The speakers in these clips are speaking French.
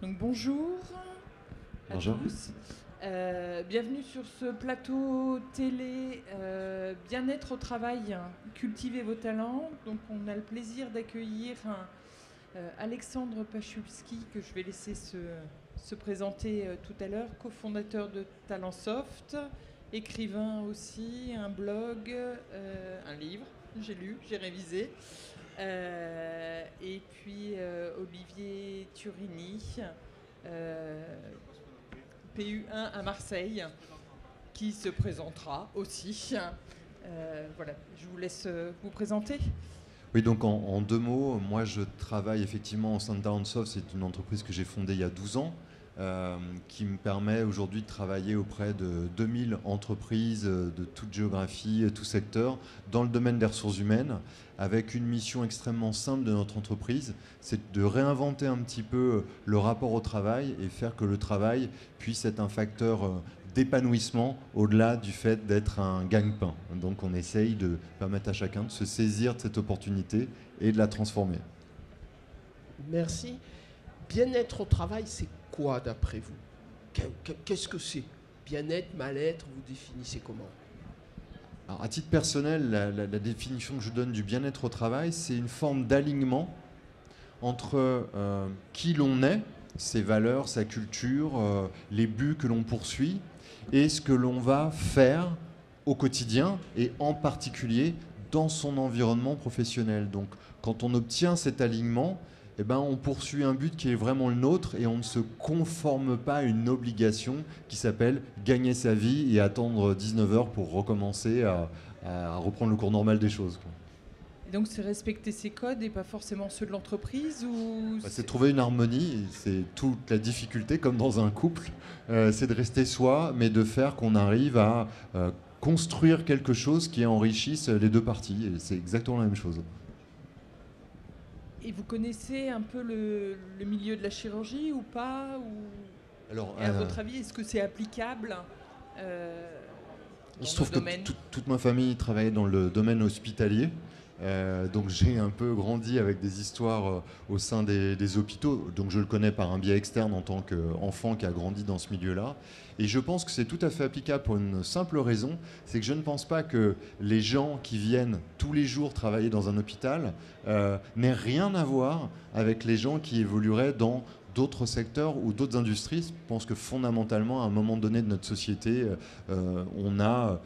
Donc bonjour à Bonjour. tous. Bienvenue sur ce plateau télé Bien-être au travail, cultivez vos talents. Donc on a le plaisir d'accueillir Alexandre Pachulski, que je vais laisser se présenter tout à l'heure, cofondateur de Talentsoft, écrivain aussi, un blog, un livre, j'ai lu, j'ai révisé. Et puis Olivier Turini, PU1 à Marseille, qui se présentera aussi. Voilà, je vous laisse vous présenter. Oui, donc en deux mots, moi je travaille effectivement au sein de Talentsoft. C'est une entreprise que j'ai fondée il y a 12 ans, qui me permet aujourd'hui de travailler auprès de 2000 entreprises de toute géographie, tout secteur, dans le domaine des ressources humaines, avec une mission extrêmement simple de notre entreprise, c'est de réinventer un petit peu le rapport au travail et faire que le travail puisse être un facteur d'épanouissement au-delà du fait d'être un gagne-pain. Donc on essaye de permettre à chacun de se saisir de cette opportunité et de la transformer. Merci. Bien-être au travail, c'est quoi d'après vous? Qu'est-ce que c'est? Bien-être, mal-être, vous définissez comment? Alors, à titre personnel, la définition que je donne du bien-être au travail, c'est une forme d'alignement entre qui l'on est, ses valeurs, sa culture, les buts que l'on poursuit, et ce que l'on va faire au quotidien, et en particulier dans son environnement professionnel. Donc quand on obtient cet alignement, eh ben, on poursuit un but qui est vraiment le nôtre et on ne se conforme pas à une obligation qui s'appelle gagner sa vie et attendre 19 heures pour recommencer à reprendre le cours normal des choses, quoi. Et donc c'est respecter ses codes et pas forcément ceux de l'entreprise ou C'est trouver une harmonie, c'est toute la difficulté, comme dans un couple, c'est de rester soi, mais de faire qu'on arrive à construire quelque chose qui enrichisse les deux parties, et c'est exactement la même chose. Et vous connaissez un peu le milieu de la chirurgie ou pas Alors, Et à votre avis, est-ce que c'est applicable il dans se trouve le que domaine toute ma famille travaillait dans le domaine hospitalier. Donc j'ai un peu grandi avec des histoires au sein des hôpitaux, donc je le connais par un biais externe en tant qu'enfant qui a grandi dans ce milieu-là. Et je pense que c'est tout à fait applicable pour une simple raison, c'est que je ne pense pas que les gens qui viennent tous les jours travailler dans un hôpital n'aient rien à voir avec les gens qui évolueraient dans d'autres secteurs ou d'autres industries. Je pense que fondamentalement, à un moment donné de notre société, on a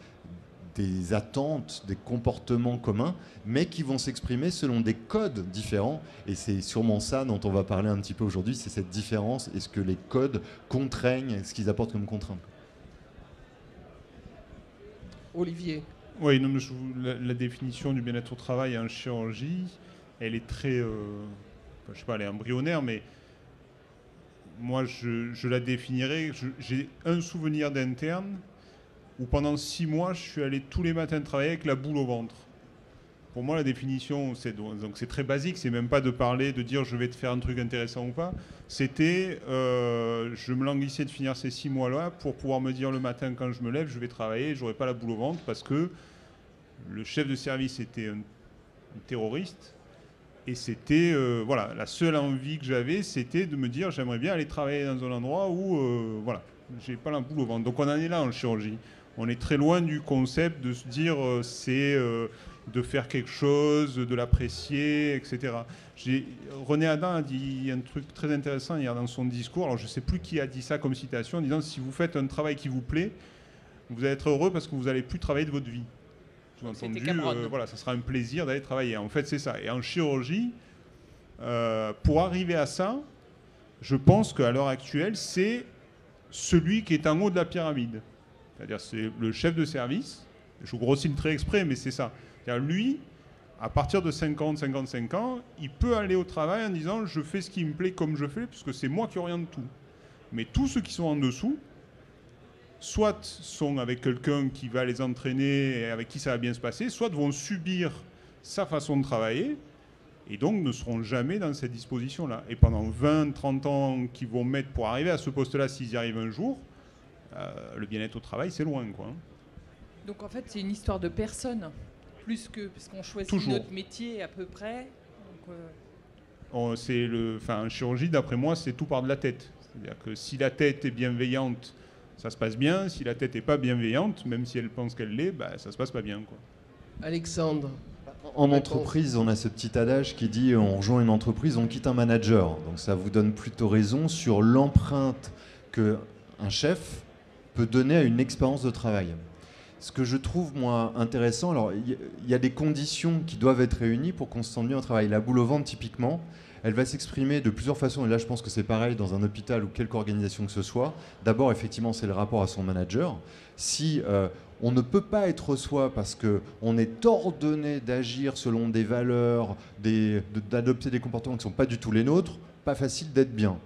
des attentes, des comportements communs, mais qui vont s'exprimer selon des codes différents. Et c'est sûrement ça dont on va parler un petit peu aujourd'hui, c'est cette différence et ce que les codes contraignent, ce qu'ils apportent comme contraintes. Olivier, Oui, non, mais la définition du bien-être au travail en chirurgie, elle est très, je sais pas, elle est embryonnaire, mais moi je la définirais. J'ai un souvenir d'interne où pendant 6 mois, je suis allé tous les matins travailler avec la boule au ventre. Pour moi, la définition, c'est très basique. C'est même pas de parler, de dire je vais te faire un truc intéressant ou pas. C'était, je me languissais de finir ces 6 mois-là pour pouvoir me dire le matin quand je me lève, je vais travailler, et j'aurai pas la boule au ventre parce que le chef de service était un terroriste. Et c'était, voilà, la seule envie que j'avais, c'était de me dire j'aimerais bien aller travailler dans un endroit où, voilà, j'ai pas la boule au ventre. Donc on en est là en chirurgie. On est très loin du concept de se dire c'est de faire quelque chose, de l'apprécier, etc. René Adam a dit un truc très intéressant hier dans son discours. Alors je ne sais plus qui a dit ça comme citation, en disant si vous faites un travail qui vous plaît, vous allez être heureux parce que vous n'allez plus travailler de votre vie. Sous-entendu, voilà, ça sera un plaisir d'aller travailler. En fait, c'est ça. Et en chirurgie, pour arriver à ça, je pense qu'à l'heure actuelle, c'est celui qui est en haut de la pyramide. C'est-à-dire c'est le chef de service. Je grossis le trait exprès, mais c'est ça. C'est-à-dire lui, à partir de 50-55 ans, il peut aller au travail en disant je fais ce qui me plaît comme je fais, puisque c'est moi qui oriente tout. Mais tous ceux qui sont en dessous, soit sont avec quelqu'un qui va les entraîner et avec qui ça va bien se passer, soit vont subir sa façon de travailler et donc ne seront jamais dans cette disposition-là. Et pendant 20-30 ans qu'ils vont mettre pour arriver à ce poste-là, s'ils y arrivent un jour, le bien-être au travail, c'est loin, quoi. Donc en fait, c'est une histoire de personne, plus que parce qu'on choisit Toujours. notre métier à peu près. Donc, En chirurgie, d'après moi, c'est tout part de la tête. C'est-à-dire que si la tête est bienveillante, ça se passe bien. Si la tête n'est pas bienveillante, même si elle pense qu'elle l'est, ça se passe pas bien, quoi. Alexandre. En entreprise, on a ce petit adage qui dit on rejoint une entreprise, on quitte un manager. Donc ça vous donne plutôt raison sur l'empreinte qu'un chef peut donner à une expérience de travail. Ce que je trouve, moi, intéressant, alors il y a des conditions qui doivent être réunies pour qu'on se sente bien au travail. La boule au ventre, typiquement, elle va s'exprimer de plusieurs façons. Et là, je pense que c'est pareil dans un hôpital ou quelque organisation que ce soit. D'abord, effectivement, c'est le rapport à son manager. Si on ne peut pas être soi parce qu'on est ordonné d'agir selon des valeurs, d'adopter des comportements qui ne sont pas du tout les nôtres, pas facile d'être bien.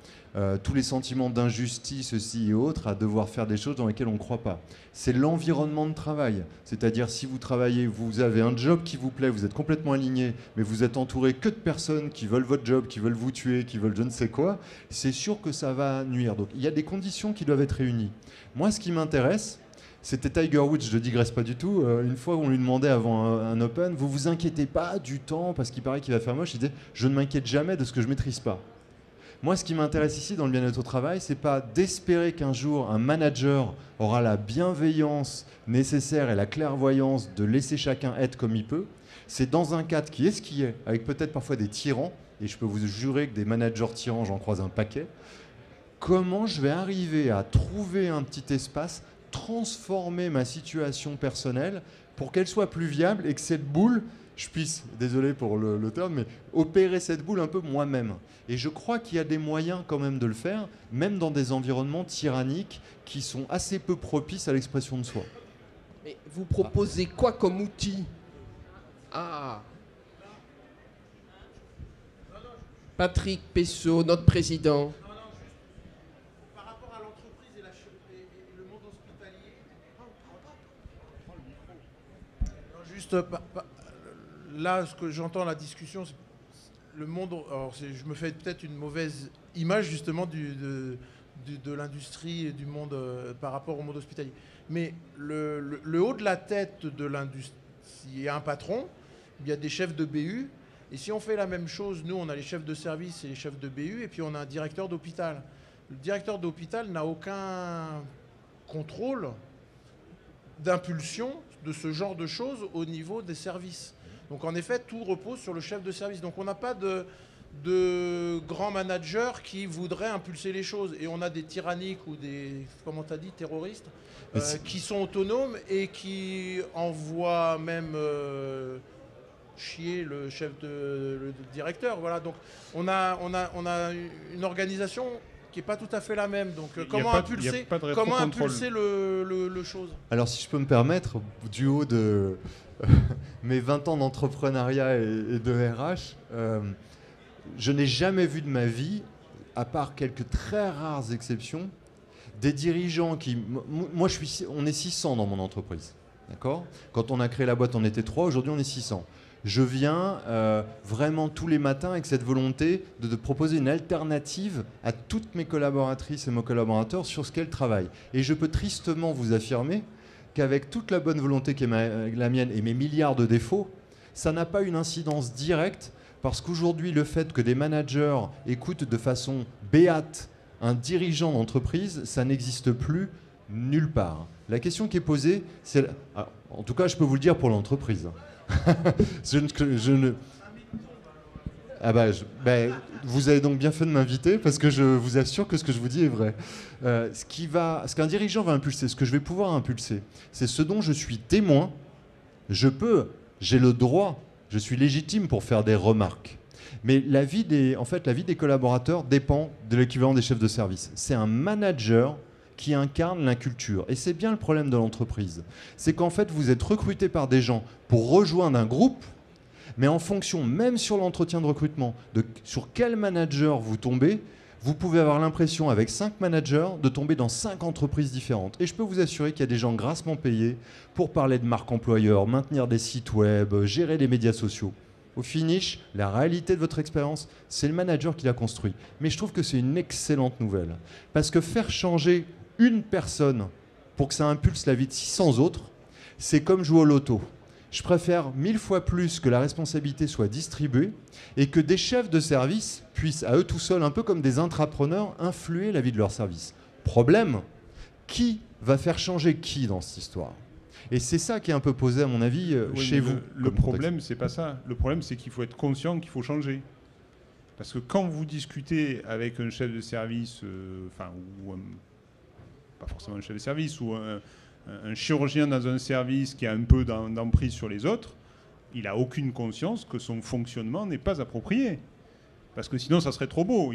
Tous les sentiments d'injustice, ceci et autres, à devoir faire des choses dans lesquelles on ne croit pas. C'est l'environnement de travail. C'est-à-dire, si vous travaillez, vous avez un job qui vous plaît, vous êtes complètement aligné, mais vous êtes entouré que de personnes qui veulent votre job, qui veulent vous tuer, qui veulent je ne sais quoi, c'est sûr que ça va nuire. Donc, il y a des conditions qui doivent être réunies. Moi, ce qui m'intéresse, c'était Tiger Woods, je ne digresse pas du tout. Une fois, on lui demandait avant un Open, vous vous inquiétez pas du temps, parce qu'il paraît qu'il va faire moche. Il disait, je ne m'inquiète jamais de ce que je ne maîtrise pas. Moi, ce qui m'intéresse ici dans le bien-être au travail, c'est pas d'espérer qu'un jour un manager aura la bienveillance nécessaire et la clairvoyance de laisser chacun être comme il peut. C'est dans un cadre qui est ce qui est, avec peut-être parfois des tyrans, et je peux vous jurer que des managers tyrans, j'en croise un paquet. Comment je vais arriver à trouver un petit espace, transformer ma situation personnelle pour qu'elle soit plus viable et que cette boule, je puisse, désolé pour le terme, mais opérer cette boule un peu moi-même. Et je crois qu'il y a des moyens quand même de le faire, même dans des environnements tyranniques qui sont assez peu propices à l'expression de soi. Mais vous proposez quoi comme outil? Patrick Pessot, notre président. Par rapport à l'entreprise et le monde hospitalier, là, ce que j'entends la discussion, c'est le monde. Alors, je me fais peut-être une mauvaise image justement de l'industrie et du monde par rapport au monde hospitalier. Mais le haut de la tête de l'industrie, il y a un patron, il y a des chefs de BU. Et si on fait la même chose, nous, on a les chefs de service et les chefs de BU, et puis on a un directeur d'hôpital. Le directeur d'hôpital n'a aucun contrôle d'impulsion de ce genre de choses au niveau des services. Donc en effet, tout repose sur le chef de service. Donc on n'a pas de grands managers qui voudraient impulser les choses. Et on a des tyranniques ou des, comment tu as dit, terroristes, qui sont autonomes et qui envoient même chier le chef le directeur. Voilà. Donc on a une organisation qui n'est pas tout à fait la même. Donc comment impulser le chose? Alors si je peux me permettre, du haut de mes 20 ans d'entrepreneuriat et de RH, je n'ai jamais vu de ma vie, à part quelques très rares exceptions, des dirigeants qui... Moi, on est 600 dans mon entreprise. D'accord ? Quand on a créé la boîte, on était 3, aujourd'hui on est 600. Je viens vraiment tous les matins avec cette volonté de proposer une alternative à toutes mes collaboratrices et mes collaborateurs sur ce qu'elles travaillent. Et je peux tristement vous affirmer qu'avec toute la bonne volonté qui est la mienne et mes milliards de défauts, ça n'a pas une incidence directe parce qu'aujourd'hui, le fait que des managers écoutent de façon béate un dirigeant d'entreprise, ça n'existe plus nulle part. La question qui est posée, c'est... Alors, en tout cas, je peux vous le dire pour l'entreprise. Vous avez donc bien fait de m'inviter parce que je vous assure que ce que je vous dis est vrai. Ce qu'un dirigeant va impulser, ce que je vais pouvoir impulser, c'est ce dont je suis témoin. J'ai le droit, je suis légitime pour faire des remarques. Mais la vie des collaborateurs dépend de l'équivalent des chefs de service. C'est un manager qui incarne l'inculture. Et c'est bien le problème de l'entreprise. C'est qu'en fait, vous êtes recruté par des gens pour rejoindre un groupe, mais en fonction, même sur l'entretien de recrutement, sur quel manager vous tombez, vous pouvez avoir l'impression, avec 5 managers, de tomber dans 5 entreprises différentes. Et je peux vous assurer qu'il y a des gens grassement payés pour parler de marque employeur, maintenir des sites web, gérer les médias sociaux. Au finish, la réalité de votre expérience, c'est le manager qui l'a construit. Mais je trouve que c'est une excellente nouvelle. Parce que faire changer une personne pour que ça impulse la vie de 600 autres, c'est comme jouer au loto. Je préfère 1000 fois plus que la responsabilité soit distribuée et que des chefs de service puissent, à eux tout seuls, un peu comme des intrapreneurs, influer la vie de leur service. Problème, qui va faire changer qui dans cette histoire? Et c'est ça qui est un peu posé, à mon avis, chez vous. Le problème, c'est pas ça. Le problème, c'est qu'il faut être conscient qu'il faut changer. Parce que quand vous discutez avec un chef de service, pas forcément un chef de service, ou un chirurgien dans un service qui a un peu d'emprise sur les autres, il n'a aucune conscience que son fonctionnement n'est pas approprié. Parce que sinon, ça serait trop beau.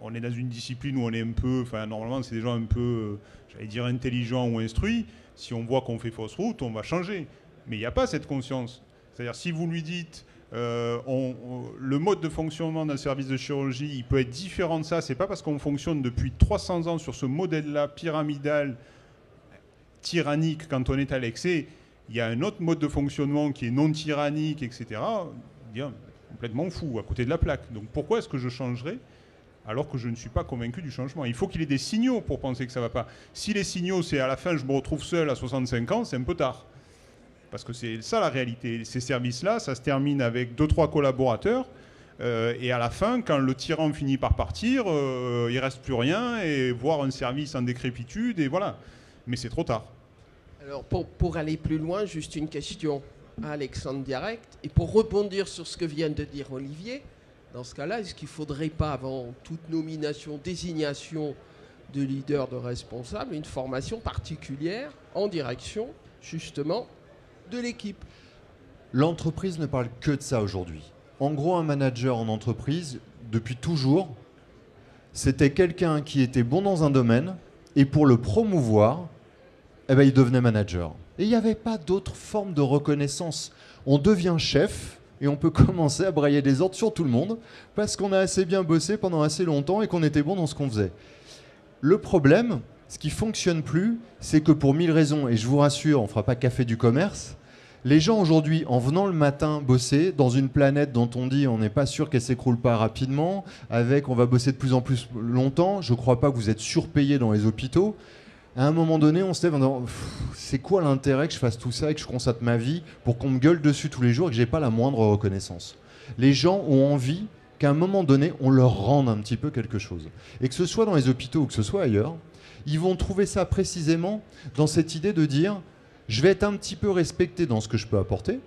On est dans une discipline où on est un peu... Normalement, c'est des gens un peu, j'allais dire, intelligents ou instruits. Si on voit qu'on fait fausse route, on va changer. Mais il n'y a pas cette conscience. C'est-à-dire, si vous lui dites... le mode de fonctionnement d'un service de chirurgie, il peut être différent de ça. C'est pas parce qu'on fonctionne depuis 300 ans sur ce modèle-là, pyramidal, tyrannique, quand on est à l'excès, il y a un autre mode de fonctionnement qui est non tyrannique, etc. Bien, complètement fou, à côté de la plaque. Donc pourquoi est-ce que je changerais alors que je ne suis pas convaincu du changement? Il faut qu'il ait des signaux pour penser que ça ne va pas. Si les signaux, c'est à la fin, je me retrouve seul à 65 ans, c'est un peu tard. Parce que c'est ça la réalité. Ces services-là, ça se termine avec 2-3 collaborateurs. Et à la fin, quand le tyran finit par partir, il ne reste plus rien, et voir un service en décrépitude, et voilà. Mais c'est trop tard. Alors, pour aller plus loin, juste une question à Alexandre direct. Et pour rebondir sur ce que vient de dire Olivier, dans ce cas-là, est-ce qu'il ne faudrait pas, avant toute nomination, désignation de leader, de responsable, une formation particulière en direction, justement, de l'équipe? L'entreprise ne parle que de ça aujourd'hui. En gros, un manager en entreprise, depuis toujours, c'était quelqu'un qui était bon dans un domaine, et pour le promouvoir, il devenait manager. Et il n'y avait pas d'autre forme de reconnaissance. On devient chef et on peut commencer à brailler des ordres sur tout le monde parce qu'on a assez bien bossé pendant assez longtemps et qu'on était bon dans ce qu'on faisait. Le problème, ce qui ne fonctionne plus, c'est que pour 1000 raisons, et je vous rassure, on ne fera pas café du commerce, les gens aujourd'hui, en venant le matin bosser dans une planète dont on dit on n'est pas sûr qu'elle s'écroule pas rapidement, avec on va bosser de plus en plus longtemps, je ne crois pas que vous êtes surpayés dans les hôpitaux. À un moment donné, on se lève en disant c'est quoi l'intérêt que je fasse tout ça et que je constate ma vie pour qu'on me gueule dessus tous les jours et que j'ai pas la moindre reconnaissance. Les gens ont envie qu'à un moment donné, on leur rende un petit peu quelque chose. Et que ce soit dans les hôpitaux ou que ce soit ailleurs, ils vont trouver ça précisément dans cette idée de dire je vais être un petit peu respecté dans ce que je peux apporter.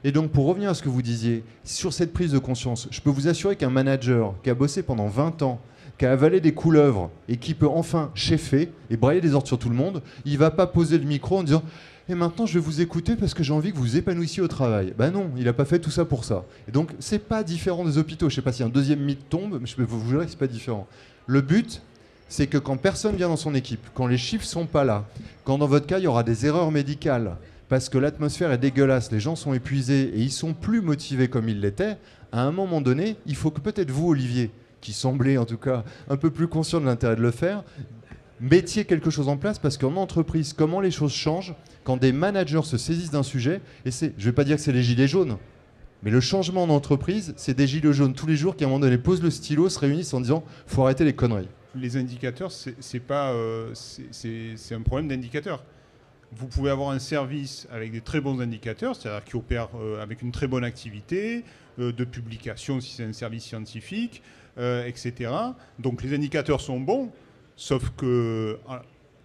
Et donc, pour revenir à ce que vous disiez, sur cette prise de conscience, je peux vous assurer qu'un manager qui a bossé pendant 20 ans, qui a avalé des couleuvres et qui peut enfin cheffer et brailler des ordres sur tout le monde, il ne va pas poser le micro en disant « Et maintenant, je vais vous écouter parce que j'ai envie que vous vous épanouissiez au travail. » Ben non, il n'a pas fait tout ça pour ça. Et donc, ce n'est pas différent des hôpitaux. Je ne sais pas si un deuxième mythe tombe, mais je peux vous jurer que ce n'est pas différent. Le but, c'est que quand personne vient dans son équipe, quand les chiffres ne sont pas là, quand dans votre cas, il y aura des erreurs médicales, parce que l'atmosphère est dégueulasse, les gens sont épuisés et ils sont plus motivés comme ils l'étaient, à un moment donné, il faut que peut-être vous, Olivier, qui semblait en tout cas un peu plus conscient de l'intérêt de le faire, mettiez quelque chose en place, parce qu'en entreprise, comment les choses changent quand des managers se saisissent d'un sujet, et je ne vais pas dire que c'est les gilets jaunes, mais le changement en entreprise, c'est des gilets jaunes tous les jours qui à un moment donné posent le stylo, se réunissent en disant « faut arrêter les conneries ». Les indicateurs, c'est un problème d'indicateurs. Vous pouvez avoir un service avec des très bons indicateurs, c'est-à-dire qui opère avec une très bonne activité, de publication si c'est un service scientifique, etc. Donc les indicateurs sont bons, sauf que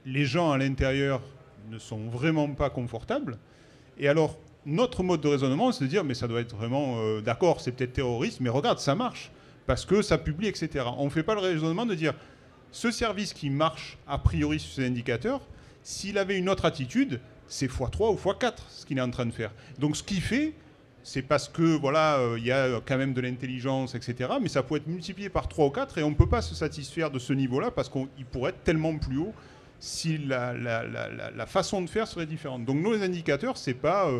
les gens à l'intérieur ne sont vraiment pas confortables. Et alors, notre mode de raisonnement, c'est de dire, mais ça doit être vraiment, d'accord, c'est peut-être terroriste, mais regarde, ça marche, parce que ça publie, etc. On ne fait pas le raisonnement de dire, ce service qui marche a priori sur ces indicateurs, s'il avait une autre attitude, c'est x3 ou x4 ce qu'il est en train de faire. Donc ce qu'il fait, c'est parce que voilà, il y a quand même de l'intelligence, etc. Mais ça peut être multiplié par 3 ou 4 et on ne peut pas se satisfaire de ce niveau-là parce qu'il pourrait être tellement plus haut si la façon de faire serait différente. Donc nos indicateurs, c'est pas...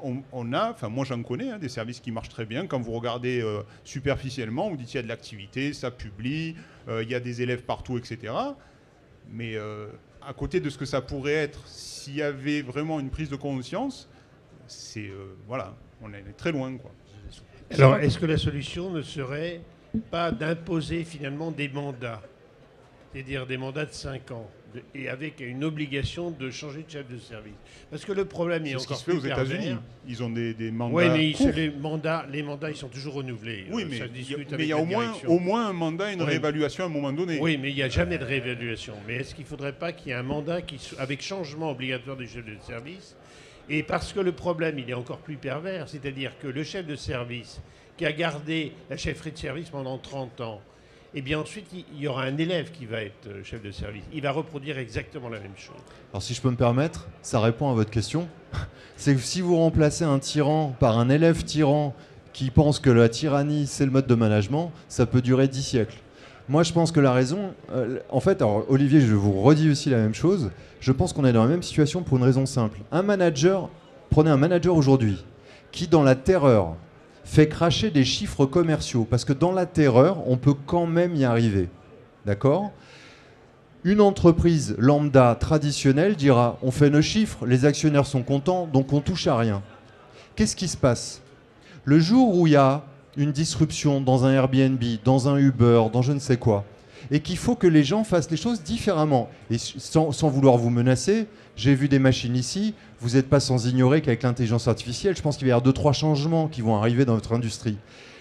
moi j'en connais, des services qui marchent très bien. Quand vous regardez superficiellement, vous dites qu'il y a de l'activité, ça publie, il y a des élèves partout, etc. Mais à côté de ce que ça pourrait être, s'il y avait vraiment une prise de conscience, c'est... voilà, on est très loin, quoi. Alors, est-ce que la solution ne serait pas d'imposer finalement des mandats, c'est-à-dire des mandats de 5 ans, et avec une obligation de changer de chef de service. Parce que le problème est C'est ce qui encore se fait aux plus pervers. États-Unis. Ils ont des mandats. Oui, mais courts. les mandats, ils sont toujours renouvelés. Oui, mais Ça se discute avec il y a la au direction. moins un mandat, une Oui. réévaluation à un moment donné. Oui, mais il n'y a jamais de réévaluation. Mais est-ce qu'il ne faudrait pas qu'il y ait un mandat avec changement obligatoire du chef de service? Et parce que le problème, il est encore plus pervers, c'est-à-dire que le chef de service qui a gardé la chefferie de service pendant 30 ans, et bien ensuite, il y aura un élève qui va être chef de service. Il va reproduire exactement la même chose. Alors si je peux me permettre, ça répond à votre question. C'est que si vous remplacez un tyran par un élève tyran qui pense que la tyrannie, c'est le mode de management, ça peut durer 10 siècles. Moi, je pense que la raison... en fait, alors, Olivier, je vous redis aussi la même chose. Je pense qu'on est dans la même situation pour une raison simple. Prenez un manager aujourd'hui qui, dans la terreur, fait cracher des chiffres commerciaux, parce que dans la terreur, on peut quand même y arriver. D'accord ? Une entreprise lambda traditionnelle dira « on fait nos chiffres, les actionnaires sont contents, donc on touche à rien ». Qu'est-ce qui se passe ? Le jour où il y a une disruption dans un Airbnb, dans un Uber, dans je ne sais quoi, et qu'il faut que les gens fassent les choses différemment. Et sans vouloir vous menacer, j'ai vu des machines ici, vous n'êtes pas sans ignorer qu'avec l'intelligence artificielle, je pense qu'il va y avoir 2-3 changements qui vont arriver dans votre industrie.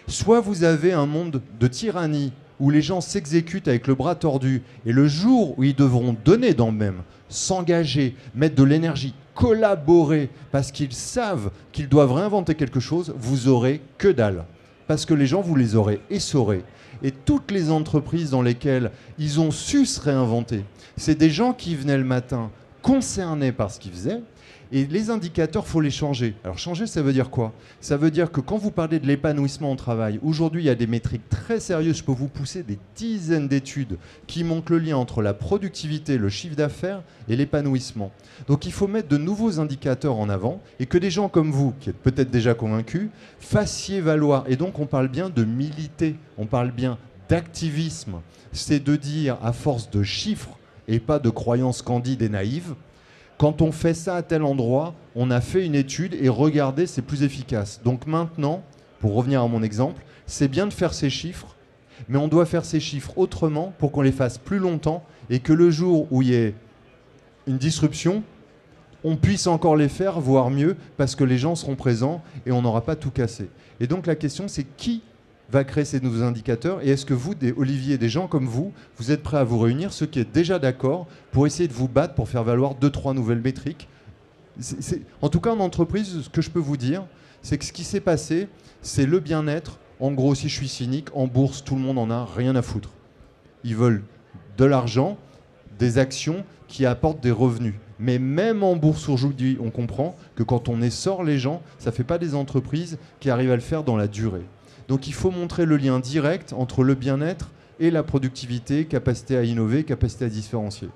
Soit vous avez un monde de tyrannie où les gens s'exécutent avec le bras tordu, et le jour où ils devront donner dans le même, s'engager, mettre de l'énergie, collaborer, parce qu'ils savent qu'ils doivent réinventer quelque chose, vous aurez que dalle. Parce que les gens, vous les aurez essorés. Et toutes les entreprises dans lesquelles ils ont su se réinventer, c'est des gens qui venaient le matin concernés par ce qu'ils faisaient. Et les indicateurs, il faut les changer. Alors changer, ça veut dire quoi ? Ça veut dire que quand vous parlez de l'épanouissement au travail, aujourd'hui, il y a des métriques très sérieuses. Je peux vous pousser des dizaines d'études qui montrent le lien entre la productivité, le chiffre d'affaires et l'épanouissement. Donc il faut mettre de nouveaux indicateurs en avant et que des gens comme vous, qui êtes peut-être déjà convaincus, fassiez valoir. Et donc on parle bien de militer, on parle bien d'activisme. C'est de dire, à force de chiffres et pas de croyances candides et naïves, quand on fait ça à tel endroit, on a fait une étude et regardez, c'est plus efficace. Donc maintenant, pour revenir à mon exemple, c'est bien de faire ces chiffres, mais on doit faire ces chiffres autrement pour qu'on les fasse plus longtemps et que le jour où il y ait une disruption, on puisse encore les faire, voire mieux, parce que les gens seront présents et on n'aura pas tout cassé. Et donc la question, c'est qui va créer ces nouveaux indicateurs et est-ce que vous, Olivier, des gens comme vous êtes prêts à vous réunir, ceux qui êtes déjà d'accord, pour essayer de vous battre pour faire valoir 2-3 nouvelles métriques. En tout cas, en entreprise, ce que je peux vous dire, c'est que ce qui s'est passé, c'est le bien-être. En gros, si je suis cynique, en bourse, tout le monde en a rien à foutre. Ils veulent de l'argent, des actions qui apportent des revenus. Mais même en bourse aujourd'hui, on comprend que quand on essore les gens, ça ne fait pas des entreprises qui arrivent à le faire dans la durée. Donc il faut montrer le lien direct entre le bien-être et la productivité, capacité à innover, capacité à différencier.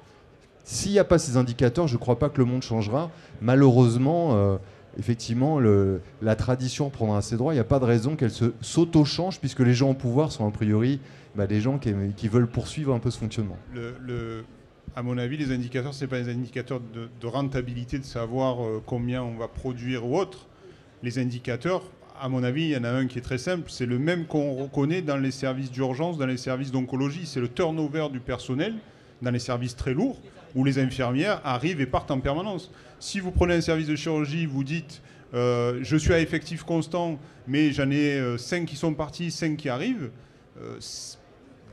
S'il n'y a pas ces indicateurs, je ne crois pas que le monde changera. Malheureusement, effectivement, la tradition prendra ses droits. Il n'y a pas de raison qu'elle s'auto-change, puisque les gens au pouvoir sont a priori des gens qui veulent poursuivre un peu ce fonctionnement. À mon avis, les indicateurs, ce n'est pas des indicateurs de rentabilité, de savoir combien on va produire ou autre. Les indicateurs, à mon avis, il y en a un qui est très simple, c'est le même qu'on reconnaît dans les services d'urgence, dans les services d'oncologie. C'est le turnover du personnel dans les services très lourds, où les infirmières arrivent et partent en permanence. Si vous prenez un service de chirurgie, vous dites je suis à effectif constant, mais j'en ai 5 qui sont partis, 5 qui arrivent, c'est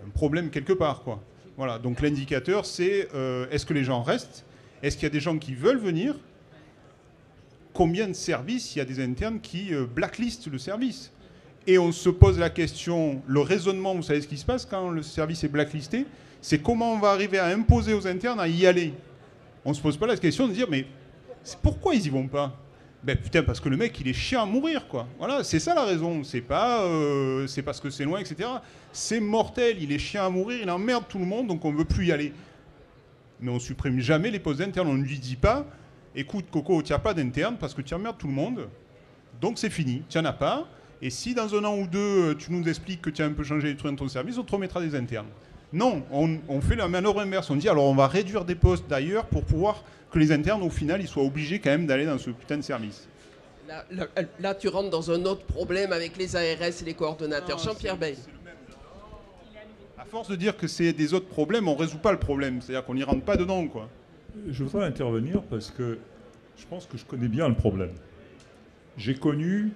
un problème quelque part, quoi. Voilà, donc l'indicateur, c'est est-ce que les gens restent ? Est-ce qu'il y a des gens qui veulent venir ? Combien de services il y a des internes qui blacklistent le service ? Et on se pose la question, le raisonnement, vous savez ce qui se passe quand le service est blacklisté ? C'est comment on va arriver à imposer aux internes à y aller. On ne se pose pas la question de dire, mais pourquoi ils y vont pas ? Ben putain, parce que le mec, il est chiant à mourir, quoi. Voilà, c'est ça la raison. C'est pas c'est parce que c'est loin, etc. C'est mortel, il est chiant à mourir, il emmerde tout le monde, donc on ne veut plus y aller. Mais on ne supprime jamais les postes internes. On ne lui dit pas, écoute, Coco, tu n'as pas d'interne parce que tu emmerdes tout le monde, donc c'est fini, tu n'en as pas. Et si dans un an ou deux, tu nous expliques que tu as un peu changé les trucs dans ton service, on te remettra des internes. Non, on fait la manœuvre inverse. On dit, alors on va réduire des postes d'ailleurs pour pouvoir que les internes, au final, ils soient obligés quand même d'aller dans ce putain de service. Là, tu rentres dans un autre problème avec les ARS et les coordonnateurs. Jean-Pierre Bayle. À force de dire que c'est des autres problèmes, on ne résout pas le problème. C'est-à-dire qu'on n'y rentre pas dedans, quoi. Je voudrais intervenir parce que je pense que je connais bien le problème. J'ai connu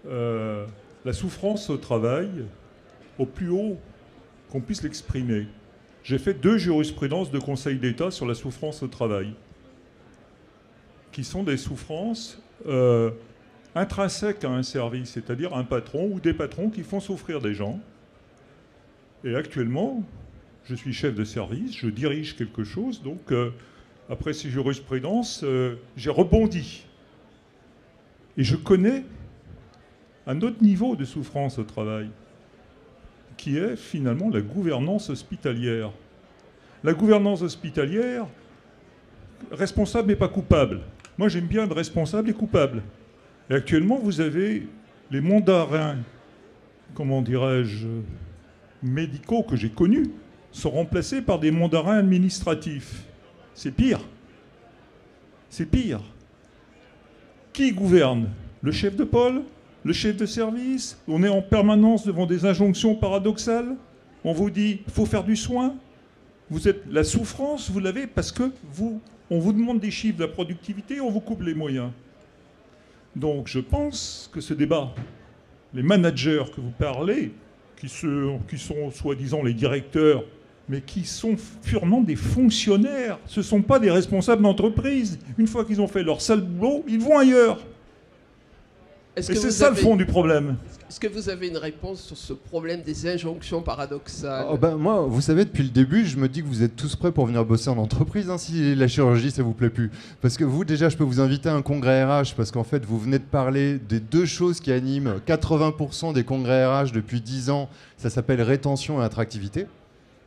la souffrance au travail au plus haut qu'on puisse l'exprimer. J'ai fait 2 jurisprudences de Conseil d'État sur la souffrance au travail, qui sont des souffrances intrinsèques à un service, c'est-à-dire un patron ou des patrons qui font souffrir des gens. Et actuellement, je suis chef de service, je dirige quelque chose, donc après ces jurisprudences, j'ai rebondi. Et je connais un autre niveau de souffrance au travail, qui est finalement la gouvernance hospitalière. La gouvernance hospitalière, responsable mais pas coupable. Moi, j'aime bien être responsable et coupable. Et actuellement, vous avez les mandarins, comment dirais-je, médicaux que j'ai connus, sont remplacés par des mandarins administratifs. C'est pire. C'est pire. Qui gouverne? Le chef de pôle? Le chef de service? On est en permanence devant des injonctions paradoxales. On vous dit, il faut faire du soin. Vous êtes la souffrance, vous l'avez parce que on vous demande des chiffres de la productivité, on vous coupe les moyens. Donc je pense que ce débat, les managers que vous parlez, qui sont soi-disant les directeurs, mais qui sont purement des fonctionnaires, ce ne sont pas des responsables d'entreprise. Une fois qu'ils ont fait leur sale boulot, ils vont ailleurs. Et c'est ça le fond du problème. Est-ce que vous avez une réponse sur ce problème des injonctions paradoxales? Moi, vous savez, depuis le début, je me dis que vous êtes tous prêts pour venir bosser en entreprise, hein, si la chirurgie, ça vous plaît plus. Parce que vous, déjà, je peux vous inviter à un congrès RH, parce qu'en fait, vous venez de parler des 2 choses qui animent 80% des congrès RH depuis 10 ans. Ça s'appelle rétention et attractivité.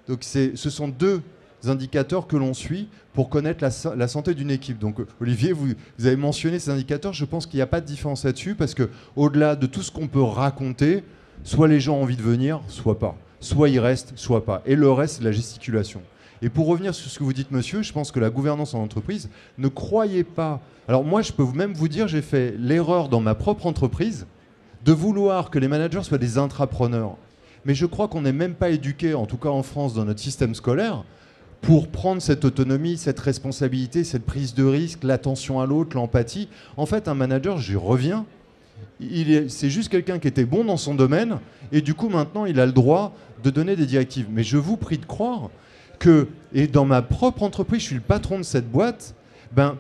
Donc ce sont 2 indicateurs que l'on suit pour connaître la santé d'une équipe. Donc Olivier, vous avez mentionné ces indicateurs, je pense qu'il n'y a pas de différence là-dessus, parce qu'au-delà de tout ce qu'on peut raconter, soit les gens ont envie de venir, soit pas. Soit ils restent, soit pas. Et le reste, c'est la gesticulation. Et pour revenir sur ce que vous dites, monsieur, je pense que la gouvernance en entreprise, ne croyez pas... Alors moi, je peux même vous dire, j'ai fait l'erreur dans ma propre entreprise de vouloir que les managers soient des intrapreneurs. Mais je crois qu'on n'est même pas éduqué, en tout cas en France, dans notre système scolaire, pour prendre cette autonomie, cette responsabilité, cette prise de risque, l'attention à l'autre, l'empathie. En fait, un manager, j'y reviens, c'est juste quelqu'un qui était bon dans son domaine, et du coup, maintenant, il a le droit de donner des directives. Mais je vous prie de croire que, et dans ma propre entreprise, je suis le patron de cette boîte,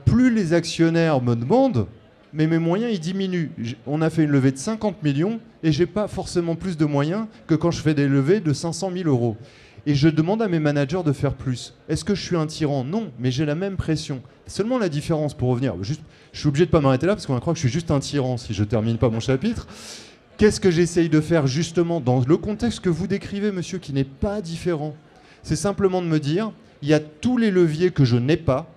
plus les actionnaires me demandent, mais mes moyens, ils diminuent. On a fait une levée de 50 millions, et j'ai pas forcément plus de moyens que quand je fais des levées de 500 000 euros. Et je demande à mes managers de faire plus. Est-ce que je suis un tyran? Non, mais j'ai la même pression. Seulement la différence, pour revenir, je suis obligé de ne pas m'arrêter là, parce qu'on va croire que je suis juste un tyran si je ne termine pas mon chapitre. Qu'est-ce que j'essaye de faire justement dans le contexte que vous décrivez, monsieur, qui n'est pas différent? C'est simplement de me dire, il y a tous les leviers que je n'ai pas.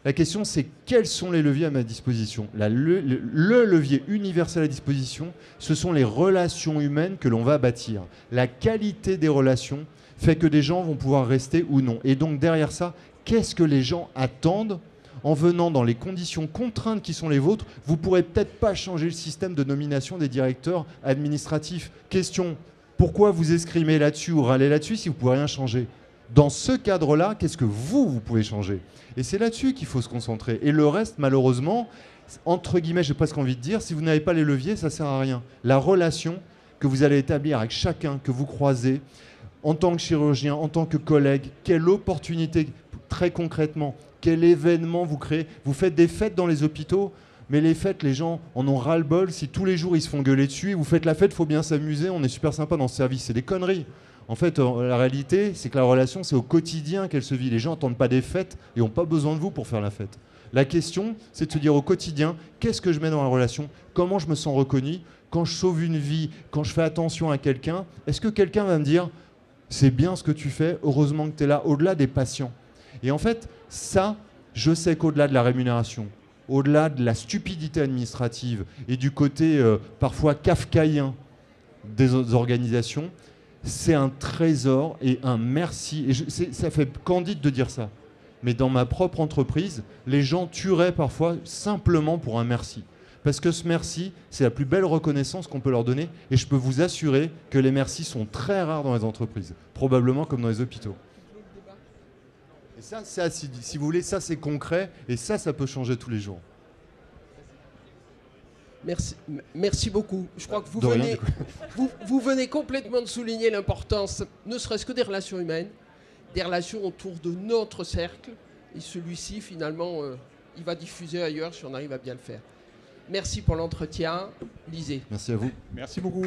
La question, c'est quels sont les leviers à ma disposition? Le levier universel à disposition, ce sont les relations humaines que l'on va bâtir. La qualité des relations fait que des gens vont pouvoir rester ou non. Et donc derrière ça, qu'est-ce que les gens attendent en venant dans les conditions contraintes qui sont les vôtres? Vous ne pourrez peut-être pas changer le système de nomination des directeurs administratifs. Question, pourquoi vous escrimez là-dessus ou râlez là-dessus si vous ne pouvez rien changer? Dans ce cadre-là, qu'est-ce que vous pouvez changer? Et c'est là-dessus qu'il faut se concentrer. Et le reste, malheureusement, entre guillemets, j'ai presque envie de dire, si vous n'avez pas les leviers, ça ne sert à rien. La relation que vous allez établir avec chacun que vous croisez, en tant que chirurgien, en tant que collègue, quelle opportunité, très concrètement, quel événement vous créez? Vous faites des fêtes dans les hôpitaux, mais les fêtes, les gens en ont ras-le-bol. Si tous les jours ils se font gueuler dessus, vous faites la fête, il faut bien s'amuser, on est super sympa dans ce service. C'est des conneries. En fait, la réalité, c'est que la relation, c'est au quotidien qu'elle se vit. Les gens n'attendent pas des fêtes et n'ont pas besoin de vous pour faire la fête. La question, c'est de se dire au quotidien, qu'est-ce que je mets dans la relation? Comment je me sens reconnu? Quand je sauve une vie, quand je fais attention à quelqu'un, est-ce que quelqu'un va me dire, c'est bien ce que tu fais, heureusement que tu es là, au-delà des patients? Et en fait, ça, je sais qu'au-delà de la rémunération, au-delà de la stupidité administrative et du côté parfois kafkaïen des organisations, c'est un trésor et un merci. Et ça fait candide de dire ça. Mais dans ma propre entreprise, les gens tueraient parfois simplement pour un merci. Parce que ce merci, c'est la plus belle reconnaissance qu'on peut leur donner. Et je peux vous assurer que les merci sont très rares dans les entreprises, probablement comme dans les hôpitaux. Et ça, si vous voulez, ça c'est concret et ça peut changer tous les jours. Merci beaucoup. Je crois que vous venez complètement de souligner l'importance, ne serait-ce que des relations humaines, des relations autour de notre cercle. Et celui-ci, finalement, il va diffuser ailleurs si on arrive à bien le faire. Merci pour l'entretien. Lisez. Merci à vous. Merci beaucoup.